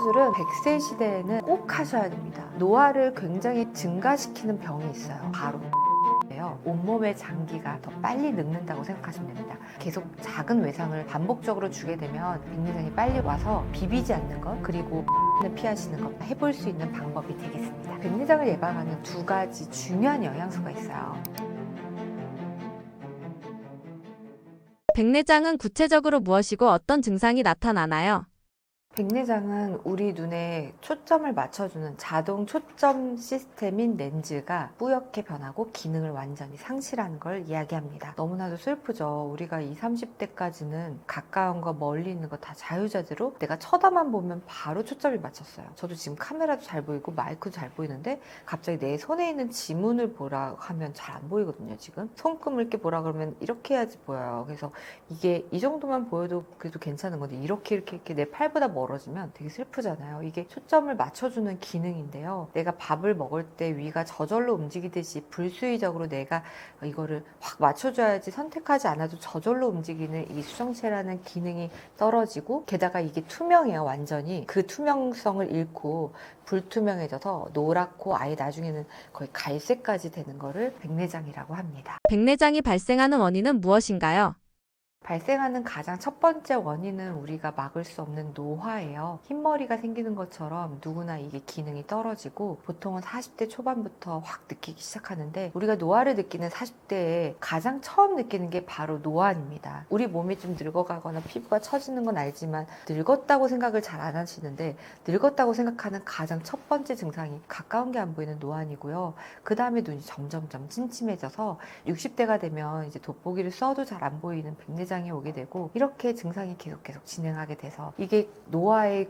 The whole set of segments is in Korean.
수술은 100세 시대에는 꼭 하셔야 됩니다. 노화를 굉장히 증가시키는 병이 있어요. 바로 온몸의 장기가 더 빨리 늙는다고 생각하시면 됩니다. 계속 작은 외상을 반복적으로 주게 되면 백내장이 빨리 와서 비비지 않는 것, 그리고 피하시는 것 해볼 수 있는 방법이 되겠습니다. 백내장을 예방하는 두 가지 중요한 영양소가 있어요. 백내장은 구체적으로 무엇이고 어떤 증상이 나타나나요? 백내장은 우리 눈에 초점을 맞춰주는 자동 초점 시스템인 렌즈가 뿌옇게 변하고 기능을 완전히 상실하는 걸 이야기합니다. 너무나도 슬프죠. 우리가 20, 30대까지는 가까운 거 멀리 있는 거 다 자유자재로 내가 쳐다만 보면 바로 초점이 맞췄어요. 저도 지금 카메라도 잘 보이고 마이크도 잘 보이는데 갑자기 내 손에 있는 지문을 보라 하면 잘 안 보이거든요. 지금 손금을 이렇게 보라 그러면 이렇게 해야지 보여요. 그래서 이게 이 정도만 보여도 그래도 괜찮은 건데 이렇게 내 팔보다 멀어지면 되게 슬프잖아요. 이게 초점을 맞춰주는 기능인데요. 내가 밥을 먹을 때 위가 저절로 움직이듯이 불수의적으로 내가 이거를 확 맞춰줘야지 선택하지 않아도 저절로 움직이는 이 수정체라는 기능이 떨어지고, 게다가 이게 투명해요. 완전히 그 투명성을 잃고 불투명해져서 노랗고 아예 나중에는 거의 갈색까지 되는 거를 백내장이라고 합니다. 백내장이 발생하는 원인은 무엇인가요? 발생하는 가장 첫 번째 원인은 우리가 막을 수 없는 노화예요. 흰머리가 생기는 것처럼 누구나 이게 기능이 떨어지고 보통은 40대 초반부터 확 느끼기 시작하는데, 우리가 노화를 느끼는 40대에 가장 처음 느끼는 게 바로 노안입니다. 우리 몸이 좀 늙어가거나 피부가 처지는 건 알지만 늙었다고 생각을 잘 안 하시는데, 늙었다고 생각하는 가장 첫 번째 증상이 가까운 게 안 보이는 노안이고요. 그 다음에 눈이 점점점 침침해져서 60대가 되면 이제 돋보기를 써도 잘 안 보이는 백내장이 오게 되고, 이렇게 증상이 계속 진행하게 돼서 이게 노화의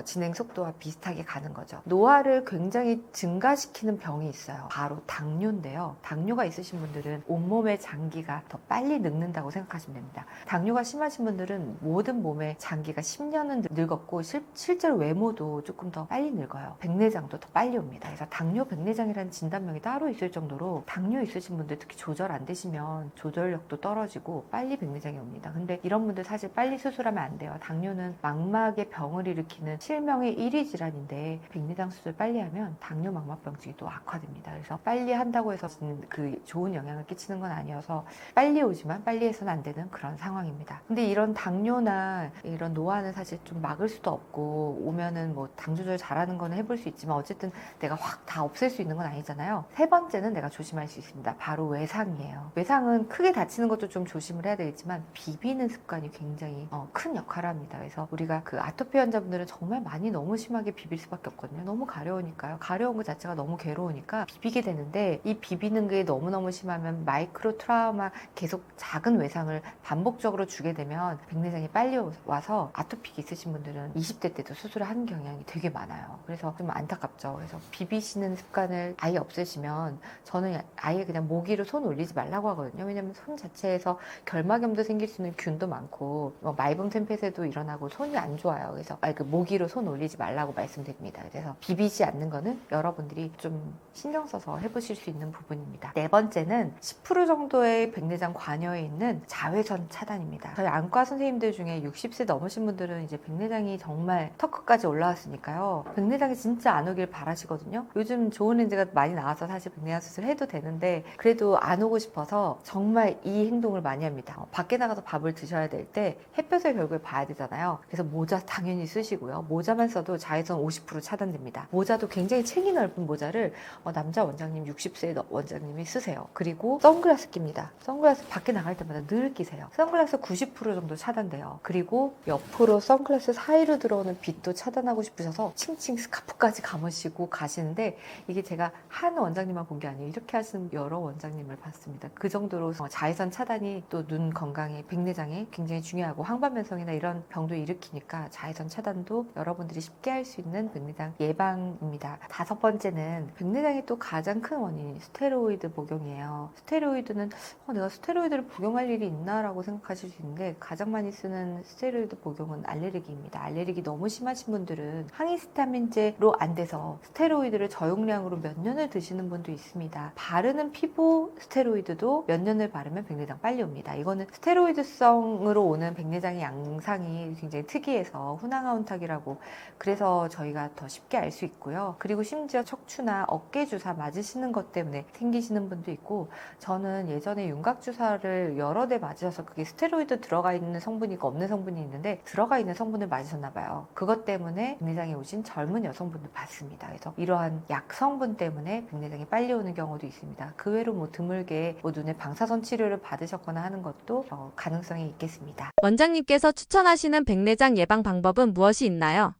진행 속도와 비슷하게 가는 거죠. 노화를 굉장히 증가시키는 병이 있어요. 바로 당뇨인데요. 당뇨가 있으신 분들은 온몸의 장기가 더 빨리 늙는다고 생각하시면 됩니다. 당뇨가 심하신 분들은 모든 몸의 장기가 10년은 늙었고 실제로 외모도 조금 더 빨리 늙어요. 백내장도 더 빨리 옵니다. 그래서 당뇨 백내장이라는 진단명이 따로 있을 정도로 당뇨 있으신 분들, 특히 조절 안 되시면 조절력도 떨어지고 빨리 백내장이 옵니다. 근데 이런 분들 사실 빨리 수술하면 안 돼요. 당뇨는 망막의 병을 일으키는 실명의 1위 질환인데 백내장 수술 빨리 하면 당뇨 망막병증이 또 악화됩니다. 그래서 빨리 한다고 해서 그 좋은 영향을 끼치는 건 아니어서 빨리 오지만 빨리 해서는 안 되는 그런 상황입니다. 근데 이런 당뇨나 이런 노화는 사실 좀 막을 수도 없고, 오면은 뭐 당 조절 잘하는 거는 해볼 수 있지만 어쨌든 내가 확 다 없앨 수 있는 건 아니잖아요. 세 번째는 내가 조심할 수 있습니다. 바로 외상이에요. 외상은 크게 다치는 것도 좀 조심을 해야 되겠지만 비비는 습관이 굉장히 큰 역할을 합니다. 그래서 우리가 그 아토피 환자분들은 정말 많이 너무 심하게 비빌 수밖에 없거든요. 너무 가려우니까요. 가려운 것 자체가 너무 괴로우니까 비비게 되는데, 이 비비는 게 너무너무 심하면 마이크로 트라우마, 계속 작은 외상을 반복적으로 주게 되면 백내장이 빨리 와서 아토피 있으신 분들은 20대 때도 수술을 하는 경향이 되게 많아요. 그래서 좀 안타깝죠. 그래서 비비시는 습관을 아예 없애시면, 저는 아예 그냥 모기로 손 올리지 말라고 하거든요. 왜냐면 손 자체에서 결막염도 생길 수 있는 균도 많고 말분 템펫에도 일어나고 손이 안 좋아요. 그래서 모기로 손 올리지 말라고 말씀드립니다. 그래서 비비지 않는 거는 여러분들이 좀 신경 써서 해보실 수 있는 부분입니다. 네 번째는 10% 정도의 백내장 관여에 있는 자외선 차단입니다. 저희 안과 선생님들 중에 60세 넘으신 분들은 이제 백내장이 정말 턱끝까지 올라왔으니까요. 백내장이 진짜 안 오길 바라시거든요. 요즘 좋은 렌즈가 많이 나와서 사실 백내장 수술 해도 되는데, 그래도 안 오고 싶어서 정말 이 행동을 많이 합니다. 밖에 나가서 밥을 드셔야 될 때 햇볕을 결국에 봐야 되잖아요. 그래서 모자 당연히 쓰시고요. 모자만 써도 자외선 50% 차단됩니다. 모자도 굉장히 챙이 넓은 모자를 남자 원장님, 60세 원장님이 쓰세요. 그리고 선글라스 낍니다. 선글라스 밖에 나갈 때마다 늘 끼세요. 선글라스 90% 정도 차단돼요. 그리고 옆으로 선글라스 사이로 들어오는 빛도 차단하고 싶으셔서 칭칭 스카프까지 감으시고 가시는데, 이게 제가 한 원장님만 본 게 아니에요. 이렇게 하시는 여러 원장님을 봤습니다. 그 정도로 자외선 차단이 또 눈 건강에, 백내장에 굉장히 중요하고, 황반변성이나 이런 병도 일으키니까 자외선 차단도 여러분들이 쉽게 할 수 있는 백내장 예방입니다. 다섯 번째는 백내장의 또 가장 큰 원인이 스테로이드 복용이에요. 스테로이드는 내가 스테로이드를 복용할 일이 있나라고 생각하실 수 있는데, 가장 많이 쓰는 스테로이드 복용은 알레르기입니다. 알레르기 너무 심하신 분들은 항히스타민제로 안 돼서 스테로이드를 저용량으로 몇 년을 드시는 분도 있습니다. 바르는 피부 스테로이드도 몇 년을 바르면 백내장 빨리 옵니다. 이거는 스테로이드성으로 오는 백내장의 양상이 굉장히 특이해서 후낭아운탁이라고 그래서 저희가 더 쉽게 알 수 있고요. 그리고 심지어 척추나 어깨 주사 맞으시는 것 때문에 생기시는 분도 있고, 저는 예전에 윤곽 주사를 여러 대 맞으셔서 그게 스테로이드 들어가 있는 성분이 있고 없는 성분이 있는데 들어가 있는 성분을 맞으셨나 봐요. 그것 때문에 백내장이 오신 젊은 여성분들 봤습니다. 그래서 이러한 약 성분 때문에 백내장이 빨리 오는 경우도 있습니다. 그 외로 뭐 드물게 뭐 눈에 방사선 치료를 받으셨거나 하는 것도 가능성이 있겠습니다. 원장님께서 추천하시는 백내장 예방 방법은 무엇이 있나요?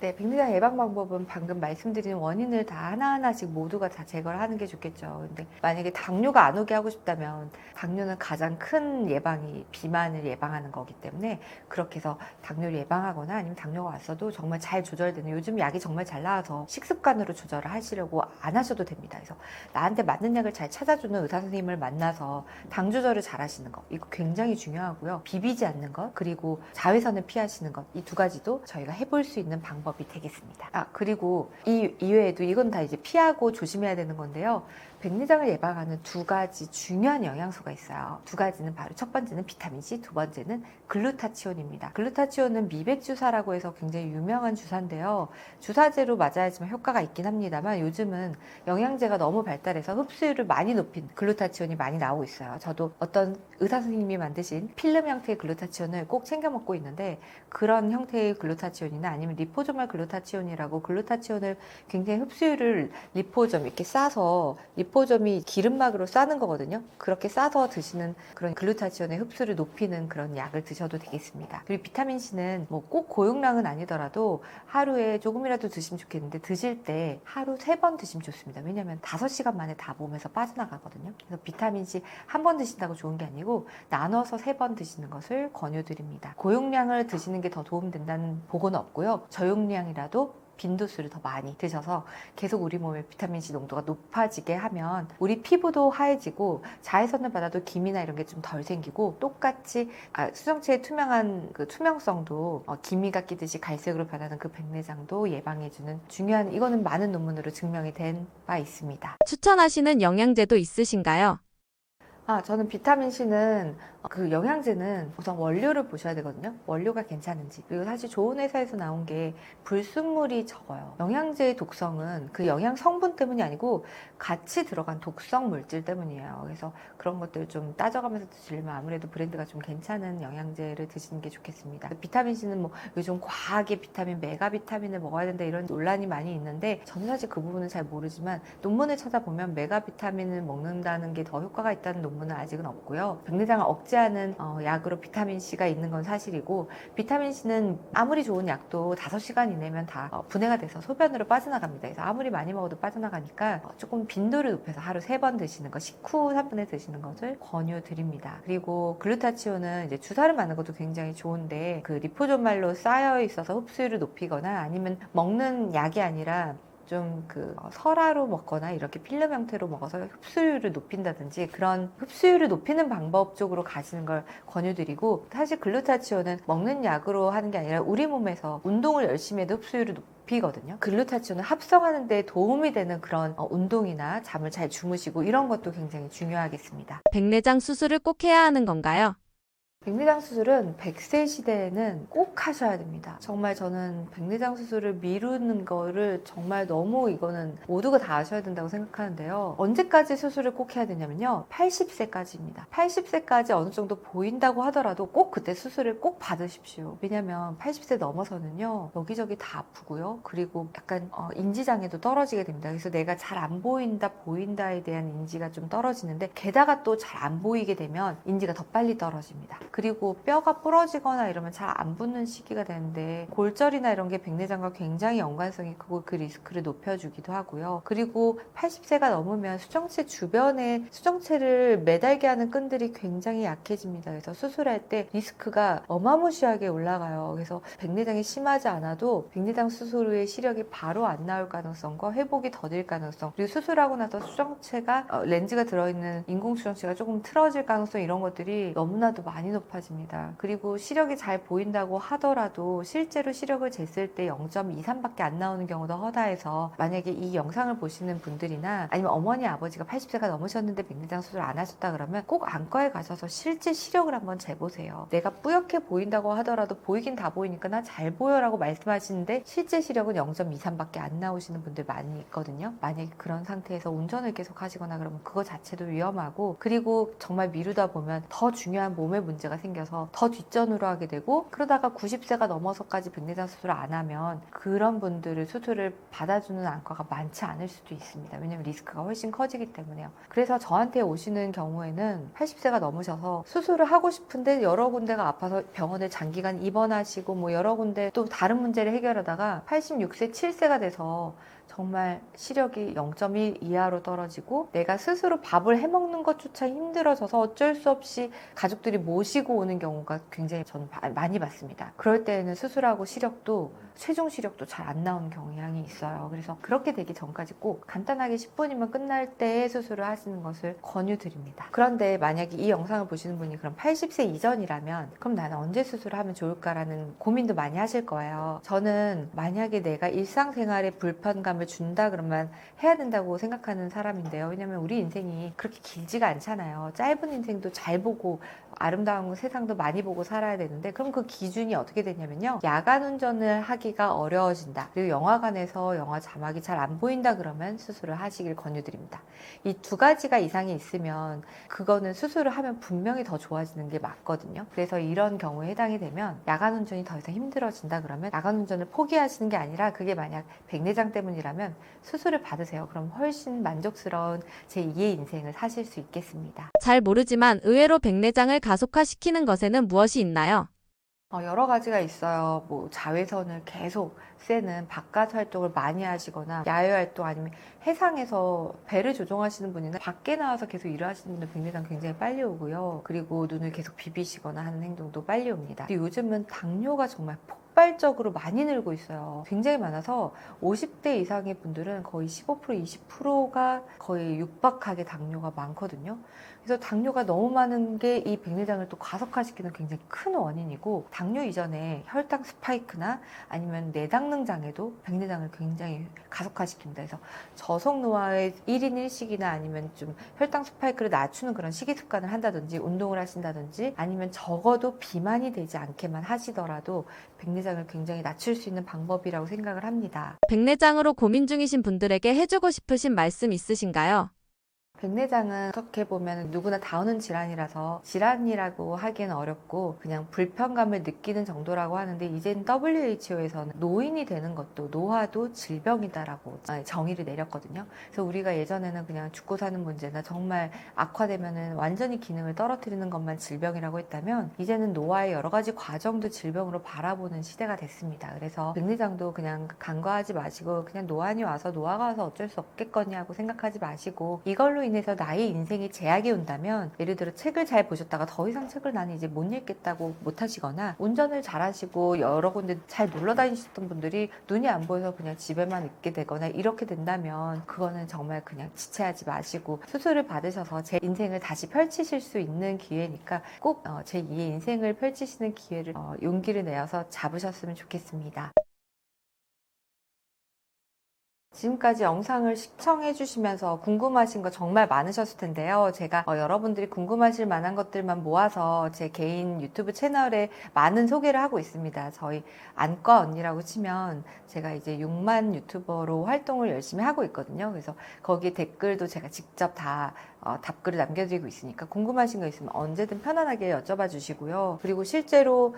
네, 백내장 예방 방법은 방금 말씀드린 원인을 다 하나하나씩 모두가 다 제거를 하는 게 좋겠죠. 근데 만약에 당뇨가 안 오게 하고 싶다면 당뇨는 가장 큰 예방이 비만을 예방하는 거기 때문에 그렇게 해서 당뇨를 예방하거나 아니면 당뇨가 왔어도 정말 잘 조절되는, 요즘 약이 정말 잘 나와서 식습관으로 조절을 하시려고 안 하셔도 됩니다. 그래서 나한테 맞는 약을 잘 찾아주는 의사 선생님을 만나서 당 조절을 잘 하시는 거, 이거 굉장히 중요하고요. 비비지 않는 것, 그리고 자외선을 피하시는 것, 이 두 가지도 저희가 해볼 수 있는 방법이 되겠습니다. 그리고 이 이외에도 이건 다 이제 피하고 조심해야 되는 건데요. 백내장을 예방하는 두 가지 중요한 영양소가 있어요. 두 가지는 바로 첫 번째는 비타민C, 두 번째는 글루타치온입니다. 글루타치온은 미백주사라고 해서 굉장히 유명한 주사인데요. 주사제로 맞아야지만 효과가 있긴 합니다만 요즘은 영양제가 너무 발달해서 흡수율을 많이 높인 글루타치온이 많이 나오고 있어요. 저도 어떤 의사 선생님이 만드신 필름 형태의 글루타치온을 꼭 챙겨 먹고 있는데, 그런 형태의 글루타치온이나 아니면 리포조말 글루타치온이라고 글루타치온을 굉장히 흡수율을 리포점 이렇게 싸서, 리포점이 기름막으로 싸는 거거든요. 그렇게 싸서 드시는 그런 글루타치온의 흡수를 높이는 그런 약을 드셔도 되겠습니다. 그리고 비타민C는 뭐 꼭 고용량은 아니더라도 하루에 조금이라도 드시면 좋겠는데, 드실 때 하루 3번 드시면 좋습니다. 왜냐하면 5시간 만에 다 몸에서 빠져나가거든요. 그래서 비타민C 한 번 드신다고 좋은 게 아니고 나눠서 3번 드시는 것을 권유드립니다. 고용량을 드시는 게 더 도움된다는 보고는 없고요. 저용량이라도 빈도수를 더 많이 드셔서 계속 우리 몸의 비타민C 농도가 높아지게 하면 우리 피부도 하얘지고 자외선을 받아도 기미나 이런 게 좀 덜 생기고, 똑같이 수정체의 투명한 그 투명성도 기미가 끼듯이 갈색으로 변하는 그 백내장도 예방해주는 중요한, 이거는 많은 논문으로 증명이 된 바 있습니다. 추천하시는 영양제도 있으신가요? 저는 비타민C는 그 영양제는 우선 원료를 보셔야 되거든요. 원료가 괜찮은지. 그리고 사실 좋은 회사에서 나온 게 불순물이 적어요. 영양제의 독성은 그 영양 성분 때문이 아니고 같이 들어간 독성 물질 때문이에요. 그래서 그런 것들을 좀 따져가면서 드시려면 아무래도 브랜드가 좀 괜찮은 영양제를 드시는 게 좋겠습니다. 비타민C는 뭐 요즘 과하게 비타민, 메가 비타민을 먹어야 된다 이런 논란이 많이 있는데, 저는 사실 그 부분은 잘 모르지만 논문을 찾아보면 메가 비타민을 먹는다는 게 더 효과가 있다는 논문은 아직은 없고요. 백내장을 억제하는 약으로 비타민C가 있는 건 사실이고, 비타민C는 아무리 좋은 약도 5시간 이내면 다 분해가 돼서 소변으로 빠져나갑니다. 그래서 아무리 많이 먹어도 빠져나가니까 조금 빈도를 높여서 하루 3번 드시는 거, 식후 3분에 드시는 것을 권유드립니다. 그리고 글루타치온은 이제 주사를 맞는 것도 굉장히 좋은데, 그 리포조말로 쌓여 있어서 흡수율을 높이거나 아니면 먹는 약이 아니라 좀 설화로 먹거나 이렇게 필름 형태로 먹어서 흡수율을 높인다든지 그런 흡수율을 높이는 방법 쪽으로 가시는 걸 권유드리고, 사실 글루타치온은 먹는 약으로 하는 게 아니라 우리 몸에서 운동을 열심히 해도 흡수율을 높이거든요. 글루타치온을 합성하는 데 도움이 되는 그런 운동이나 잠을 잘 주무시고 이런 것도 굉장히 중요하겠습니다. 백내장 수술을 꼭 해야 하는 건가요? 백내장 수술은 100세 시대에는 꼭 하셔야 됩니다. 정말 저는 백내장 수술을 미루는 거를 정말 너무, 이거는 모두가 다 아셔야 된다고 생각하는데요. 언제까지 수술을 꼭 해야 되냐면요, 80세까지입니다. 80세까지 어느 정도 보인다고 하더라도 꼭 그때 수술을 꼭 받으십시오. 왜냐면 80세 넘어서는요, 여기저기 다 아프고요. 그리고 약간 인지장애도 떨어지게 됩니다. 그래서 내가 잘 안 보인다, 보인다에 대한 인지가 좀 떨어지는데, 게다가 또 잘 안 보이게 되면 인지가 더 빨리 떨어집니다. 그리고 뼈가 부러지거나 이러면 잘 안 붙는 시기가 되는데, 골절이나 이런 게 백내장과 굉장히 연관성이 크고 그 리스크를 높여주기도 하고요. 그리고 80세가 넘으면 수정체 주변에 수정체를 매달게 하는 끈들이 굉장히 약해집니다. 그래서 수술할 때 리스크가 어마무시하게 올라가요. 그래서 백내장이 심하지 않아도 백내장 수술 후에 시력이 바로 안 나올 가능성과 회복이 더딜 가능성, 그리고 수술하고 나서 수정체가 렌즈가 들어있는 인공 수정체가 조금 틀어질 가능성, 이런 것들이 너무나도 많이 높습니다. 높아집니다. 그리고 시력이 잘 보인다고 하더라도 실제로 시력을 쟀을 때 0.23밖에 안 나오는 경우도 허다해서 만약에 이 영상을 보시는 분들이나 아니면 어머니 아버지가 80세가 넘으셨는데 백내장 수술 안 하셨다 그러면 꼭 안과에 가셔서 실제 시력을 한번 재보세요. 내가 뿌옇게 보인다고 하더라도 보이긴 다 보이니까 나 잘 보여라고 말씀하시는데 실제 시력은 0.23밖에 안 나오시는 분들 많이 있거든요. 만약에 그런 상태에서 운전을 계속 하시거나 그러면 그거 자체도 위험하고, 그리고 정말 미루다 보면 더 중요한 몸에 문제가 생겨서 더 뒷전으로 하게 되고, 그러다가 90세가 넘어서까지 백내장 수술을 안 하면 그런 분들을 수술을 받아주는 안과가 많지 않을 수도 있습니다. 왜냐면 리스크가 훨씬 커지기 때문에요. 그래서 저한테 오시는 경우에는 80세가 넘으셔서 수술을 하고 싶은데 여러 군데가 아파서 병원에 장기간 입원하시고 뭐 여러 군데 또 다른 문제를 해결하다가 86세, 7세가 돼서 정말 시력이 0.1 이하로 떨어지고 내가 스스로 밥을 해먹는 것조차 힘들어져서 어쩔 수 없이 가족들이 모시고 오는 경우가 굉장히 저는 많이 봤습니다. 그럴 때에는 수술하고 시력도 최종 시력도 잘 안 나오는 경향이 있어요. 그래서 그렇게 되기 전까지 꼭 간단하게 10분이면 끝날 때에 수술을 하시는 것을 권유드립니다. 그런데 만약에 이 영상을 보시는 분이 그럼 80세 이전이라면 그럼 나는 언제 수술을 하면 좋을까라는 고민도 많이 하실 거예요. 저는 만약에 내가 일상생활에 불편감을 준다 그러면 해야 된다고 생각하는 사람인데요. 왜냐면 우리 인생이 그렇게 길지가 않잖아요. 짧은 인생도 잘 보고 아름다운 세상도 많이 보고 살아야 되는데, 그럼 그 기준이 어떻게 되냐면요, 야간 운전을 하기가 어려워진다, 그리고 영화관에서 영화 자막이 잘 안 보인다 그러면 수술을 하시길 권유드립니다. 이 두 가지가 이상이 있으면 그거는 수술을 하면 분명히 더 좋아지는 게 맞거든요. 그래서 이런 경우에 해당이 되면 야간 운전이 더 이상 힘들어진다 그러면 야간 운전을 포기하시는 게 아니라, 그게 만약 백내장 때문이라면 수술을 받으세요. 그럼 훨씬 만족스러운 제2의 인생을 사실 수 있겠습니다. 잘 모르지만 의외로 백내장을 가속화시키는 것에는 무엇이 있나요? 여러 가지가 있어요. 뭐 자외선을 계속 쐬는 바깥 활동을 많이 하시거나 야외 활동, 아니면 해상에서 배를 조종하시는 분이나 밖에 나와서 계속 일을 하시는 분들 백내장 굉장히 빨리 오고요. 그리고 눈을 계속 비비시거나 하는 행동도 빨리 옵니다. 그리고 요즘은 당뇨가 정말 폭발적으로 많이 늘고 있어요. 굉장히 많아서 50대 이상의 분들은 거의 15%, 20%가 거의 육박하게 당뇨가 많거든요. 그래서 당뇨가 너무 많은 게 이 백내장을 또 가속화시키는 굉장히 큰 원인이고, 당뇨 이전에 혈당 스파이크나 아니면 내당능 장애도 백내장을 굉장히 가속화시킵니다. 그래서 저속노화의 1인 1식이나 아니면 좀 혈당 스파이크를 낮추는 그런 식이 습관을 한다든지 운동을 하신다든지, 아니면 적어도 비만이 되지 않게만 하시더라도 백내장을 굉장히 낮출 수 있는 방법이라고 생각을 합니다. 백내장으로 고민 중이신 분들에게 해주고 싶으신 말씀 있으신가요? 백내장은 어떻게 보면 누구나 다 오는 질환이라서 질환이라고 하기는 어렵고 그냥 불편감을 느끼는 정도라고 하는데, 이젠 WHO에서는 노인이 되는 것도 노화도 질병이다라고 정의를 내렸거든요. 그래서 우리가 예전에는 그냥 죽고 사는 문제나 정말 악화되면은 완전히 기능을 떨어뜨리는 것만 질병이라고 했다면, 이제는 노화의 여러 가지 과정도 질병으로 바라보는 시대가 됐습니다. 그래서 백내장도 그냥 간과하지 마시고, 그냥 노안이 와서 노화가 와서 어쩔 수 없겠거니 하고 생각하지 마시고, 이걸로 인해서 나의 인생에 제약이 온다면, 예를 들어 책을 잘 보셨다가 더 이상 책을 나는 이제 못 읽겠다고 못 하시거나, 운전을 잘 하시고 여러 군데 잘 놀러 다니셨던 분들이 눈이 안 보여서 그냥 집에만 있게 되거나 이렇게 된다면, 그거는 정말 그냥 지체하지 마시고 수술을 받으셔서 제 인생을 다시 펼치실 수 있는 기회니까 꼭 제2의 인생을 펼치시는 기회를 용기를 내어서 잡으셨으면 좋겠습니다. 지금까지 영상을 시청해 주시면서 궁금하신 거 정말 많으셨을 텐데요. 제가 여러분들이 궁금하실 만한 것들만 모아서 제 개인 유튜브 채널에 많은 소개를 하고 있습니다. 저희 안과 언니라고 치면 제가 이제 6만 유튜버로 활동을 열심히 하고 있거든요. 그래서 거기에 댓글도 제가 직접 다 답글을 남겨드리고 있으니까 궁금하신 거 있으면 언제든 편안하게 여쭤봐 주시고요. 그리고 실제로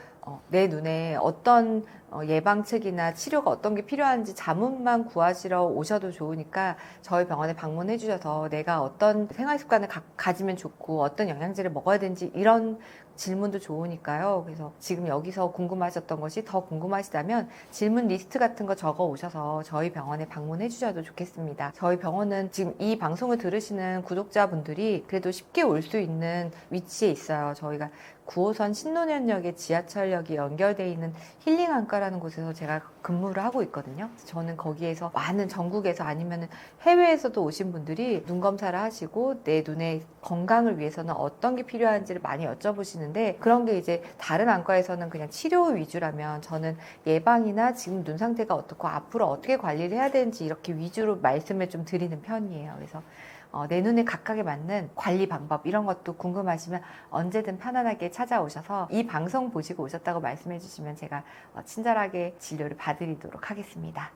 내 눈에 어떤 예방책이나 치료가 어떤 게 필요한지 자문만 구하시러 오셔도 좋으니까 저희 병원에 방문해 주셔서 내가 어떤 생활 습관을 가지면 좋고 어떤 영양제를 먹어야 되는지 이런 질문도 좋으니까요. 그래서 지금 여기서 궁금하셨던 것이 더 궁금하시다면 질문 리스트 같은 거 적어 오셔서 저희 병원에 방문해 주셔도 좋겠습니다. 저희 병원은 지금 이 방송을 들으시는 구독자분들이 그래도 쉽게 올 수 있는 위치에 있어요. 저희가 9호선 신논현역에 지하철역이 연결되어 있는 힐링안과라는 곳에서 제가 근무를 하고 있거든요. 저는 거기에서 많은 전국에서 아니면 해외에서도 오신 분들이 눈 검사를 하시고 내 눈의 건강을 위해서는 어떤 게 필요한지를 많이 여쭤보시는 되는데 그런 게 이제 다른 안과에서는 그냥 치료 위주라면 저는 예방이나 지금 눈 상태가 어떻고 앞으로 어떻게 관리를 해야 되는지 이렇게 위주로 말씀을 좀 드리는 편이에요. 그래서 내 눈에 각각에 맞는 관리 방법 이런 것도 궁금하시면 언제든 편안하게 찾아오셔서 이 방송 보시고 오셨다고 말씀해 주시면 제가 친절하게 진료를 봐드리도록 하겠습니다.